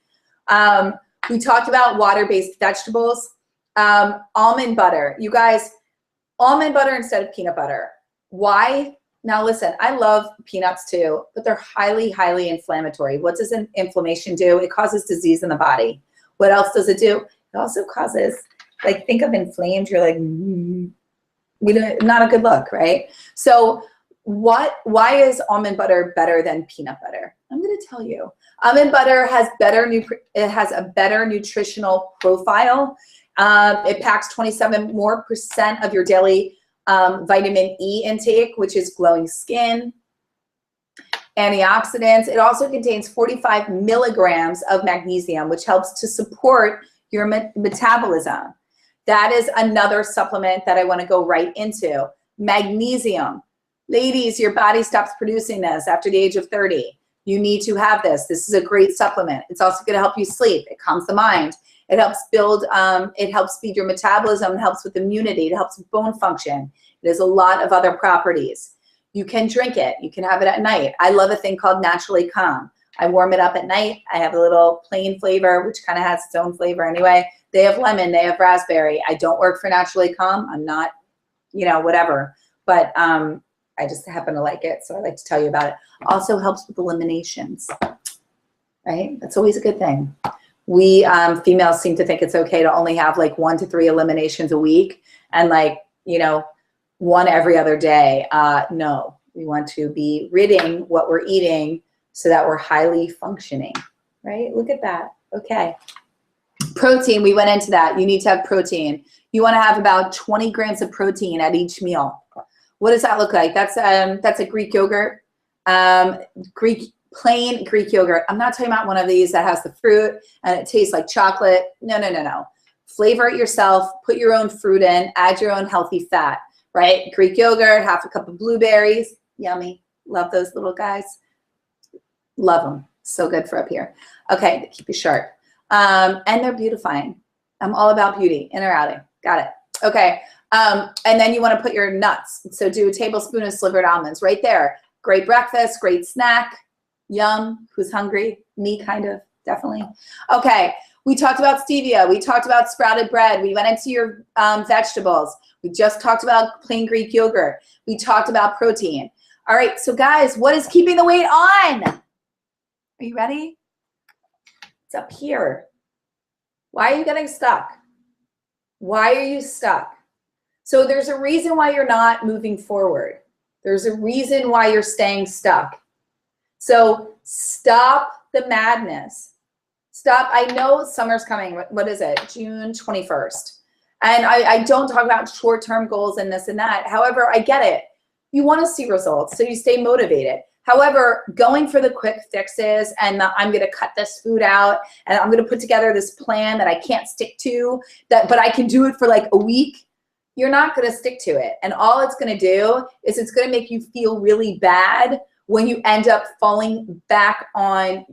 We talked about water-based vegetables. Almond butter. You guys, almond butter instead of peanut butter. Why? Now listen, I love peanuts too, but they're highly, highly inflammatory. What does an inflammation do? It causes disease in the body. What else does it do? It also causes, like, think of inflamed, you're like, not a good look, right? So why is almond butter better than peanut butter? I'm gonna tell you. Almond butter has a better nutritional profile. It packs 27% more of your daily vitamin E intake, which is glowing skin, antioxidants. It also contains 45 milligrams of magnesium, which helps to support your metabolism. That is another supplement that I want to go right into. Magnesium. Ladies, your body stops producing this after the age of 30. You need to have this. This is a great supplement. It's also going to help you sleep. It calms the mind. It helps build, it helps feed your metabolism, it helps with immunity, it helps with bone function. It has a lot of other properties. You can drink it. You can have it at night. I love a thing called Naturally Calm. I warm it up at night. I have a little plain flavor, which kind of has its own flavor anyway. They have lemon, they have raspberry. I don't work for Naturally Calm. I'm not, you know, whatever. But I just happen to like it, so I like to tell you about it. Also helps with eliminations. right? That's always a good thing. We females seem to think it's okay to only have like 1 to 3 eliminations a week and like, you know, 1 every other day. No, we want to be ridding what we're eating so that we're highly functioning, right? Look at that. Okay. Protein, we went into that. You need to have protein. You want to have about 20 grams of protein at each meal. What does that look like? That's a Greek yogurt, plain Greek yogurt. I'm not talking about one of these that has the fruit and it tastes like chocolate. No, no, no, no. Flavor it yourself, put your own fruit in, add your own healthy fat, right? Greek yogurt, half a cup of blueberries. Yummy. Love those little guys. Love them. So good for up here. Okay, they keep you sharp. And they're beautifying. I'm all about beauty, in or outing. Got it. Okay. And then you want to put your nuts. So do a tablespoon of slivered almonds right there. Great breakfast, great snack. Yum. Who's hungry? Me, kind of, definitely. Okay. We talked about stevia. We talked about sprouted bread. We went into your vegetables. We just talked about plain Greek yogurt. We talked about protein. All right. So guys, what is keeping the weight on? Are you ready? It's up here. Why are you getting stuck? Why are you stuck? So there's a reason why you're not moving forward. There's a reason why you're staying stuck. So stop the madness. Stop. I know summer's coming. What is it? June 21st. And I don't talk about short-term goals and this and that. However, I get it. You want to see results, so you stay motivated. However, going for the quick fixes and I'm going to cut this food out and I'm going to put together this plan that I can't stick to, but I can do it for like a week, you're not going to stick to it. And all it's going to do is it's going to make you feel really bad when you end up falling back on,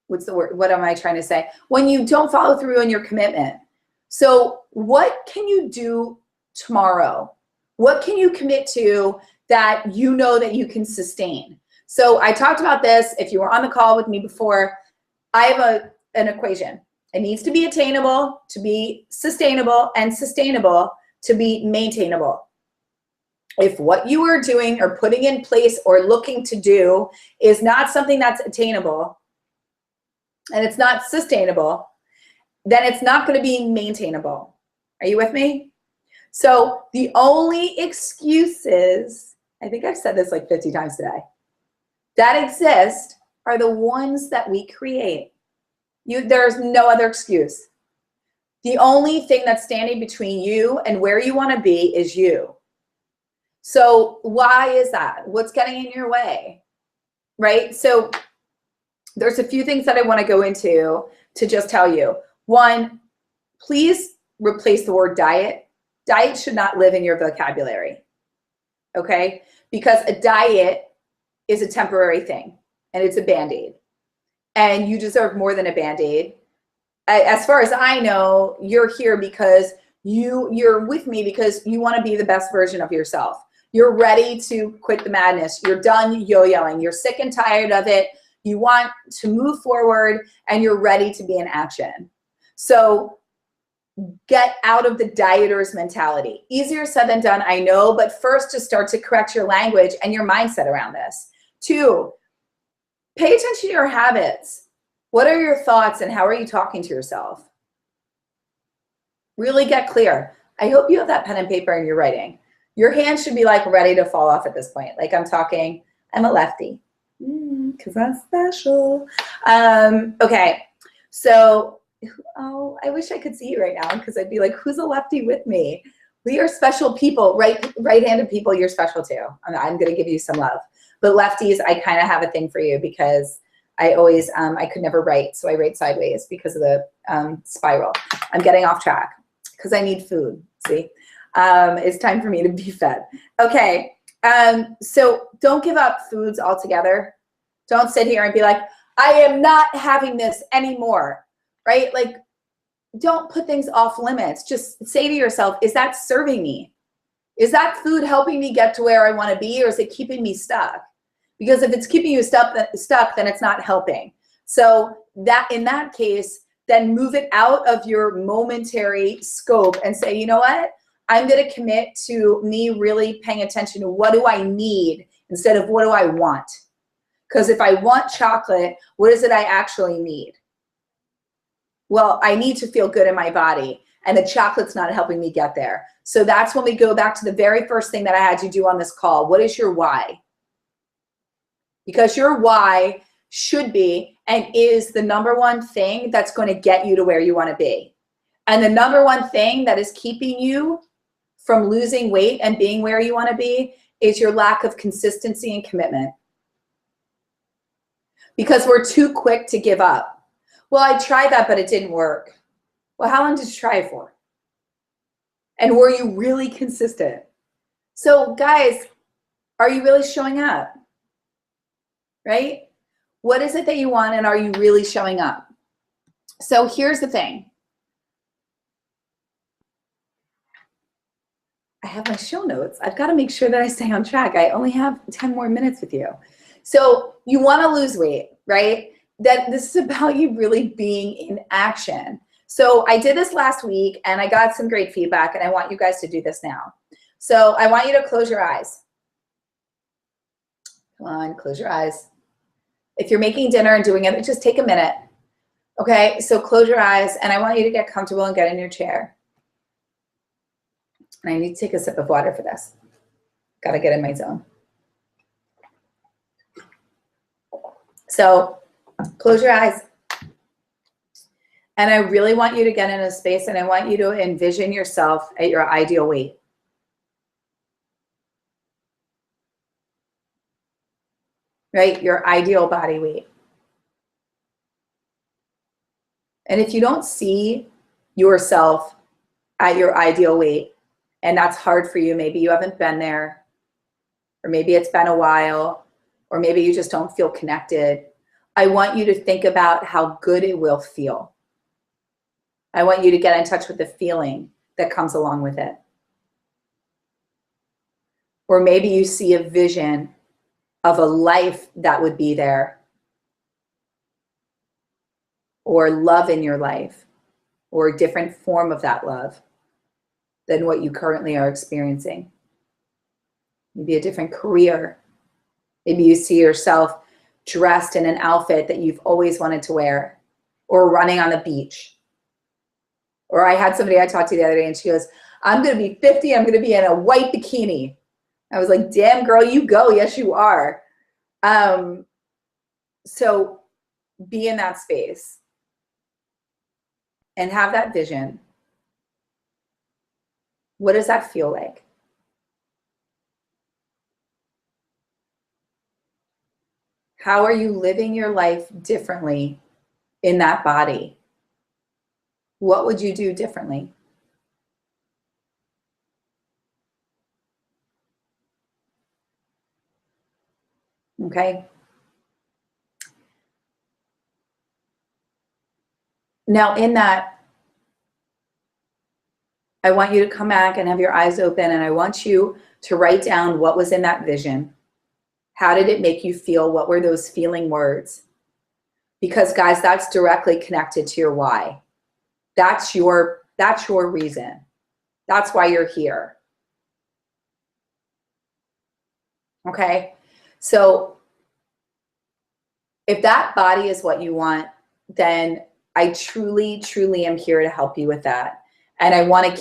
what's the word? What am I trying to say? When you don't follow through on your commitment. So what can you do tomorrow? What can you commit to that you know that you can sustain? So I talked about this. If you were on the call with me before, I have an equation. It needs to be attainable, to be sustainable, and sustainable to be maintainable. If what you are doing or putting in place or looking to do is not something that's attainable and it's not sustainable, then it's not going to be maintainable. Are you with me? So the only excuses, I think I've said this like 50 times today, that exist are the ones that we create. There's no other excuse. The only thing that's standing between you and where you want to be is you. So why is that? What's getting in your way, right? So there's a few things that I want to go into to just tell you. One, please replace the word diet. Diet should not live in your vocabulary, okay? Because a diet is a temporary thing and it's a Band-Aid. And you deserve more than a Band-Aid. As far as I know, you're here because you're with me because you want to be the best version of yourself. You're ready to quit the madness. You're done yo-yoing. You're sick and tired of it. You want to move forward and you're ready to be in action. So get out of the dieter's mentality. Easier said than done, I know, but first to start to correct your language and your mindset around this. 2, pay attention to your habits. What are your thoughts and how are you talking to yourself? Really get clear. I hope you have that pen and paper and you're writing. Your hands should be like ready to fall off at this point. Like I'm talking, I'm a lefty because I'm special. Okay, so, oh, I wish I could see you right now because I'd be like, who's a lefty with me? We are special people, right-handed people, you're special too. I'm gonna give you some love. But lefties, I kind of have a thing for you because I always, I could never write, so I write sideways because of the spiral. I'm getting off track because I need food, see? It's time for me to be fed. Okay, so don't give up foods altogether. Don't sit here and be like, I am not having this anymore, right? Like, don't put things off limits. Just say to yourself, is that serving me? Is that food helping me get to where I want to be, or is it keeping me stuck? Because if it's keeping you stuck, then it's not helping. So that in that case, then move it out of your momentary scope and say, you know what? I'm going to commit to me really paying attention to what do I need instead of what do I want. Because if I want chocolate, what is it I actually need? Well, I need to feel good in my body, and the chocolate's not helping me get there. So that's when we go back to the very first thing that I had you do on this call. What is your why? Because your why should be and is the number one thing that's going to get you to where you want to be. And the number one thing that is keeping you from losing weight and being where you want to be is your lack of consistency and commitment. Because we're too quick to give up. Well, I tried that, but it didn't work. Well, how long did you try it for? And were you really consistent? So guys, are you really showing up? Right? What is it that you want, and are you really showing up? So here's the thing. I have my show notes. I've got to make sure that I stay on track. I only have 10 more minutes with you. So you want to lose weight, right? That this is about you really being in action. So I did this last week and I got some great feedback, and I want you guys to do this now. So I want you to close your eyes. Come on, close your eyes. If you're making dinner and doing it, just take a minute. Okay, so close your eyes, and I want you to get comfortable and get in your chair. And I need to take a sip of water for this. Got to get in my zone. So close your eyes. And I really want you to get in a space, and I want you to envision yourself at your ideal weight. Right? Your ideal body weight. And if you don't see yourself at your ideal weight, and that's hard for you, maybe you haven't been there, or maybe it's been a while, or maybe you just don't feel connected, I want you to think about how good it will feel. I want you to get in touch with the feeling that comes along with it. Or maybe you see a vision of a life that would be there, or love in your life, or a different form of that love than what you currently are experiencing. Maybe a different career. Maybe you see yourself dressed in an outfit that you've always wanted to wear, or running on the beach. Or I had somebody I talked to the other day, and she goes, I'm going to be 50, I'm going to be in a white bikini. I was like, damn girl, you go. Yes, you are. So be in that space and have that vision. What does that feel like? How are you living your life differently in that body? What would you do differently? Okay. Now in that, I want you to come back and have your eyes open, and I want you to write down what was in that vision. How did it make you feel? What were those feeling words? Because guys, that's directly connected to your why. That's your reason. That's why you're here. Okay? So if that body is what you want, then I truly, truly am here to help you with that. And I want to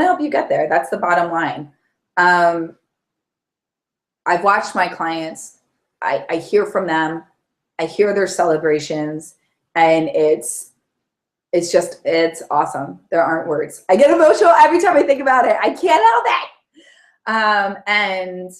help you get there. That's the bottom line. I've watched my clients. I hear from them. I hear their celebrations, and it's awesome. There aren't words. I get emotional every time I think about it. I can't help it. And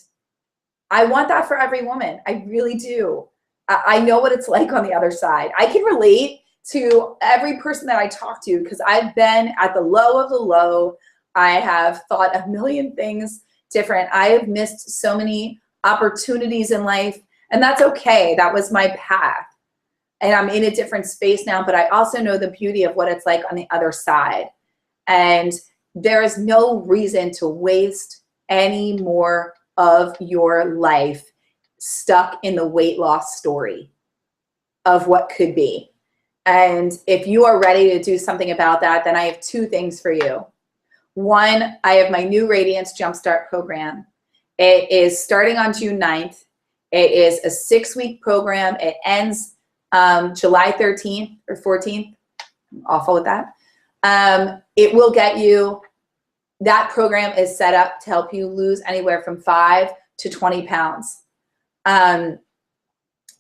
I want that for every woman. I really do. I know what it's like on the other side. I can relate to every person that I talk to, because I've been at the low of the low. I have thought a million things different. I have missed so many opportunities in life, and that's okay. That was my path. And I'm in a different space now, but I also know the beauty of what it's like on the other side. And there is no reason to waste any more of your life stuck in the weight loss story of what could be. And if you are ready to do something about that, then I have two things for you. One, I have my new Radiance Jumpstart program. It is starting on June 9th. It is a 6-week program. It ends July 13th or 14th. I'm awful with that. It will get you, that program is set up to help you lose anywhere from 5 to 20 pounds. It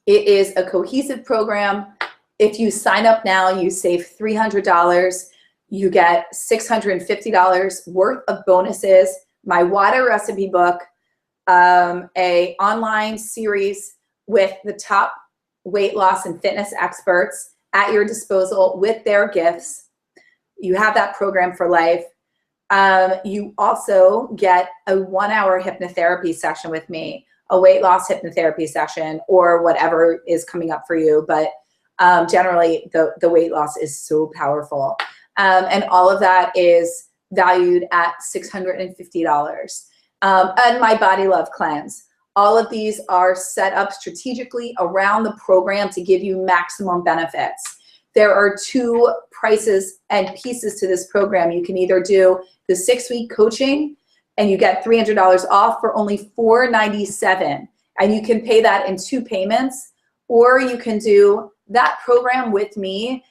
is a cohesive program. If you sign up now, you save $300. You get $650 worth of bonuses, my water recipe book, a online series with the top weight loss and fitness experts at your disposal with their gifts. You have that program for life. You also get a 1-hour hypnotherapy session with me, a weight loss hypnotherapy session, or whatever is coming up for you. But generally, the weight loss is so powerful. And all of that is valued at $650. And my Body Love Cleanse. All of these are set up strategically around the program to give you maximum benefits. There are 2 prices and pieces to this program. You can either do the 6-week coaching and you get $300 off for only $497, and you can pay that in 2 payments, or you can do that program with me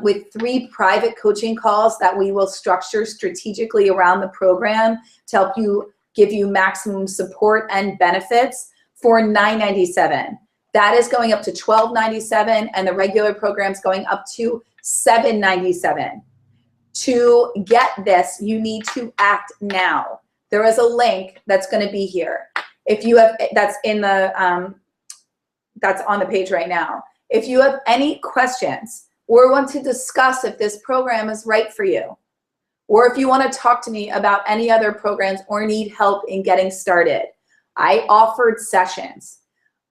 with 3 private coaching calls that we will structure strategically around the program to help you, give you maximum support and benefits for $997. That is going up to $1297, and the regular program's going up to $797. To get this, you need to act now. There is a link that's going to be here. If you have, that's in the, that's on the page right now. If you have any questions or want to discuss if this program is right for you, or if you want to talk to me about any other programs or need help in getting started, I offered sessions.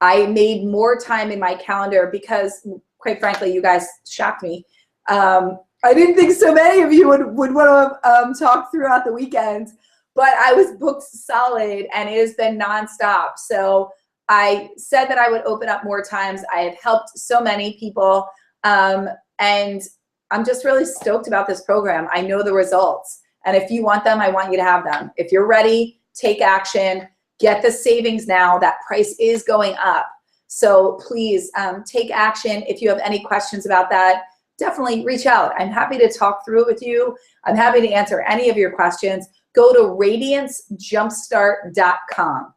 I made more time in my calendar because, quite frankly, you guys shocked me. I didn't think so many of you would want to talk throughout the weekends, but I was booked solid, and it has been nonstop. So I said that I would open up more times. I have helped so many people, and I'm just really stoked about this program. I know the results, and if you want them, I want you to have them. If you're ready, take action. Get the savings now. That price is going up. So please take action. If you have any questions about that, definitely reach out. I'm happy to talk through it with you. I'm happy to answer any of your questions. Go to radiancejumpstart.com.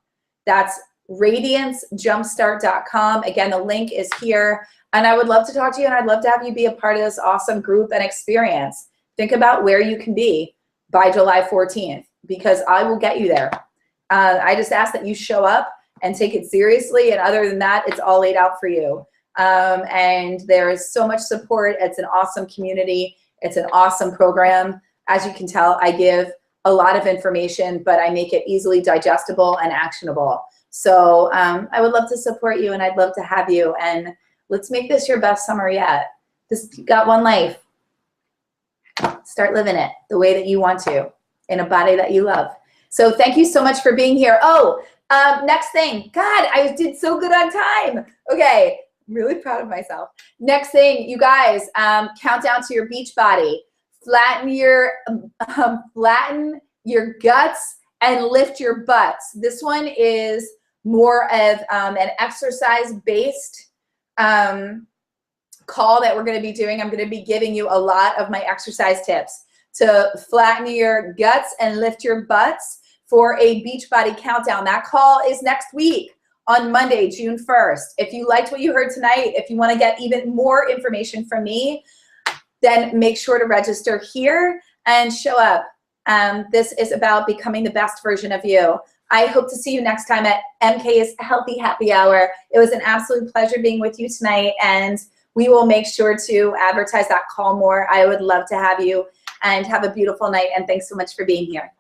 That's radiancejumpstart.com. Again, the link is here. And I would love to talk to you, and I'd love to have you be a part of this awesome group and experience. Think about where you can be by July 14th, because I will get you there. I just ask that you show up and take it seriously. And other than that, it's all laid out for you. And there is so much support. It's an awesome community. It's an awesome program. As you can tell, I give a lot of information, but I make it easily digestible and actionable. So I would love to support you, and I'd love to have you. And let's make this your best summer yet. You've got one life. Start living it the way that you want to, in a body that you love. So thank you so much for being here. Oh, next thing. God, I did so good on time. Okay, I'm really proud of myself. Next thing, you guys, countdown to your beach body. Flatten your guts and lift your butts. This one is more of an exercise-based call that we're going to be doing. I'm going to be giving you a lot of my exercise tips to flatten your guts and lift your butts for a Beachbody countdown. That call is next week on Monday, June 1st. If you liked what you heard tonight, if you want to get even more information from me, then make sure to register here and show up. This is about becoming the best version of you. I hope to see you next time at MK's Healthy Happy Hour. It was an absolute pleasure being with you tonight, and we will make sure to advertise that call more. I would love to have you, and have a beautiful night, and thanks so much for being here.